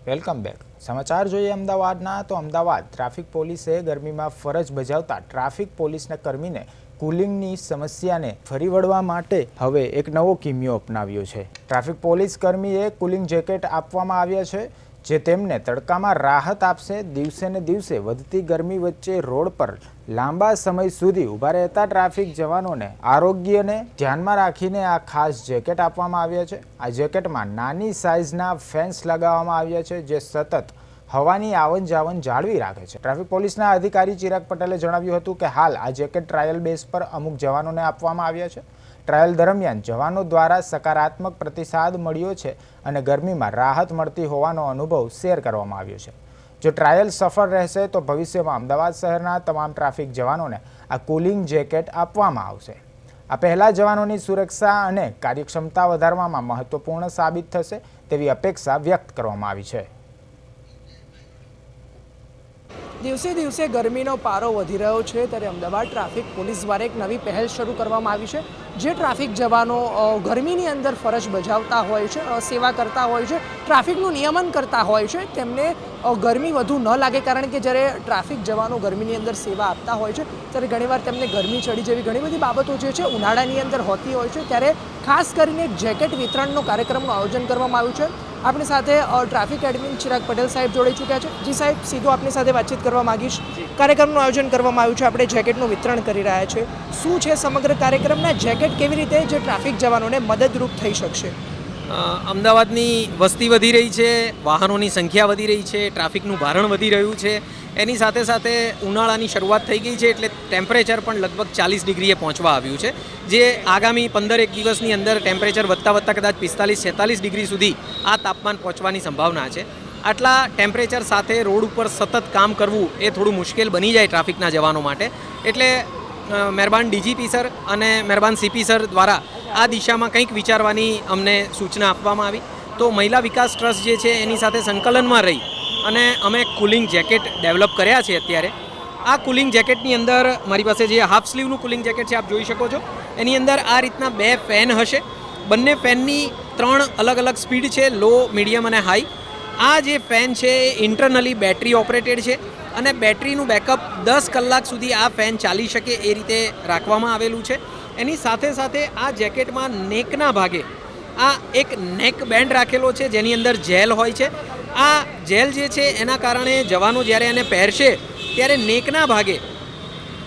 Welcome back. સમાચાર જોઈએ અમદાવાદના। તો અમદાવાદ ટ્રાફિક પોલીસે ગરમીમાં ફરજ બજાવતા ટ્રાફિક પોલીસના કર્મીને કુલિંગની સમસ્યાને ફરી વળવા માટે હવે એક નવો કિમિયો અપનાવ્યો છે। ટ્રાફિક પોલીસ કર્મીએ કુલિંગ જેકેટ આપવામાં આવ્યા છે, જે તેમને તડકામાં રાહત આપશે। દિવસે ને દિવસે વધતી ગરમી વચ્ચે રોડ પર લાંબા સમય સુધી ઊભા રહેતા ટ્રાફિક જવાનોને આરોગ્યને ધ્યાનમાં રાખીને આ ખાસ જેકેટ આપવામાં આવ્યા છે। આ જેકેટમાં નાની સાઇઝના ફેન્સ લગાવવામાં આવ્યા છે, જે સતત હવાની આવન જાવન જાળવી રાખે છે। ટ્રાફિક પોલીસના અધિકારી ચિરાગ પટેલે જણાવ્યું હતું કે હાલ આ જેકેટ ટ્રાયલ બેઝ પર અમુક જવાનોને આપવામાં આવ્યા છે। ટ્રાયલ દરમિયાન જવાનો દ્વારા સકારાત્મક પ્રતિસાદ મળ્યો છે અને ગરમીમાં રાહત મળતી હોવાનો અનુભવ શેર કરવામાં આવ્યો છે। જો ટ્રાયલ સફળ રહેશે તો ભવિષ્યમાં અમદાવાદ શહેરના તમામ ટ્રાફિક જવાનોને આ કુલિંગ જેકેટ આપવામાં આવશે। આ પહેલા જવાનોની સુરક્ષા અને કાર્યક્ષમતા વધારવામાં મહત્વપૂર્ણ સાબિત થશે તેવી અપેક્ષા વ્યક્ત કરવામાં આવી છે। દિવસે દિવસે ગરમીનો પારો વધી રહ્યો છે, ત્યારે અમદાવાદ ટ્રાફિક પોલીસ દ્વારા એક નવી પહેલ શરૂ કરવામાં આવી છે। જે ટ્રાફિક જવાનો ગરમીની અંદર ફરજ બજાવતા હોય છે, સેવા કરતા હોય છે, ટ્રાફિકનું નિયમન કરતા હોય છે, તેમને ગરમી વધુ ન લાગે, કારણ કે જ્યારે ટ્રાફિક જવાનો ગરમીની અંદર સેવા આપતા હોય છે ત્યારે ઘણીવાર તેમને ગરમી ચડી જેવી ઘણી બધી બાબતો જે છે ઉનાળાની અંદર હોતી હોય છે। ત્યારે ખાસ કરીને એક જેકેટ વિતરણનો કાર્યક્રમનું આયોજન કરવામાં આવ્યું છે। આપણી સાથે ટ્રાફિક એડમિન ચિરાગ પટેલ સાહેબ જોડાઈ ચૂક્યા છે। જી સાહેબ, સીધું આપની સાથે વાતચીત કરવા માંગીશ। કાર્યક્રમનું આયોજન કરવામાં આવ્યું છે, આપણે જેકેટનું વિતરણ કરી રહ્યા છે। શું છે સમગ્ર કાર્યક્રમના જેકેટ કેવી રીતે જે ટ્રાફિક જવાનોને મદદરૂપ થઈ શકશે? અમદાવાદની વસ્તી વધી રહી છે, વાહનોની સંખ્યા વધી રહી છે, ટ્રાફિકનું ભારણ વધી રહ્યું છે। એની સાથે સાથે ઉનાળાની શરૂઆત થઈ ગઈ છે, એટલે ટેમ્પરેચર પણ લગભગ 40 ડિગ્રીએ પહોંચવા આવ્યું છે, જે આગામી 15-1 દિવસની અંદર ટેમ્પરેચર વધતા કદાચ 45-46 ડિગ્રી સુધી આ તાપમાન પહોંચવાની સંભાવના છે। આટલા ટેમ્પરેચર સાથે રોડ ઉપર સતત કામ કરવું એ થોડું મુશ્કેલ બની જાય ટ્રાફિકના જવાનો માટે, એટલે મહેરબાન ડીજીપી સર અને મહેરબાન સીપી સર દ્વારા આ દિશામાં કંઈક વિચારવાની અમને સૂચના આપવામાં આવી। તો મહિલા વિકાસ ટ્રસ્ટ જે છે એની સાથે સંકલનમાં રહી અને અમે કુલિંગ જેકેટ ડેવલપ કર્યા છે। અત્યારે આ કુલિંગ જેકેટની અંદર મારી પાસે જે હાફ સ્લીવનું કુલિંગ જેકેટ છે આપ જોઈ શકો છો, એની અંદર આ રીતના 2 ફેન હશે। બંને ફેનની 3 અલગ અલગ સ્પીડ છે, લો, મીડિયમ અને હાઈ। આ જે ફેન છે એ ઇન્ટરનલી બેટરી ઓપરેટેડ છે અને બેટરીનું બેકઅપ 10 કલાક સુધી આ ફેન ચાલી શકે એ રીતે રાખવામાં આવેલું છે। એની સાથે સાથે આ જેકેટમાં નેકના ભાગે આ એક નેક બેન્ડ રાખેલો છે, જેની અંદર જેલ હોય છે। આ જેલ જે છે એના કારણે જવાનો જ્યારે એને પહેરશે ત્યારે નેકના ભાગે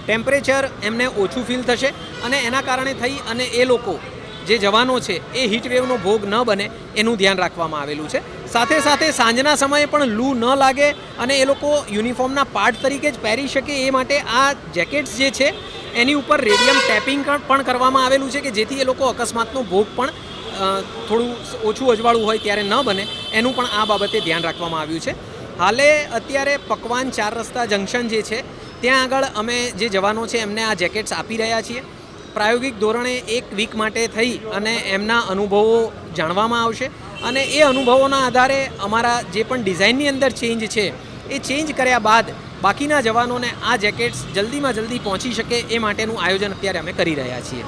ટેમ્પરેચર એમને ઓછું ફીલ થશે અને એના કારણે થઈ અને એ લોકો જે જવાનો છે એ હીટવેવનો ભોગ ન બને એનું ધ્યાન રાખવામાં આવેલું છે। સાથે સાથે સાંજના સમયે પણ લૂ ન લાગે અને એ લોકો યુનિફોર્મના પાર્ટ તરીકે જ પહેરી શકે એ માટે આ જેકેટ્સ જે છે એની ઉપર રેડિયમ ટેપિંગ પણ કરવામાં આવેલું છે, કે જેથી એ લોકો અકસ્માતનો ભોગ પણ થોડું ઓછું અજવાળું હોય ત્યારે ન બને, એનું પણ આ બાબતે ધ્યાન રાખવામાં આવ્યું છે। હાલે અત્યારે પકવાન 4 રસ્તા જંકશન જે છે ત્યાં આગળ અમે જે જવાનો છે એમને આ જેકેટ્સ આપી રહ્યા છીએ। પ્રાયોગિક ધોરણે 1 વીક માટે થઈ અને એમના અનુભવો જાણવામાં આવશે અને એ અનુભવોના આધારે અમારા જે પણ ડિઝાઇનની અંદર ચેન્જ છે એ ચેન્જ કર્યા બાદ બાકીના જવાનોને આ જેકેટ્સ જલ્દીમાં જલ્દી પહોંચી શકે એ માટેનું આયોજન અત્યારે અમે કરી રહ્યા છીએ।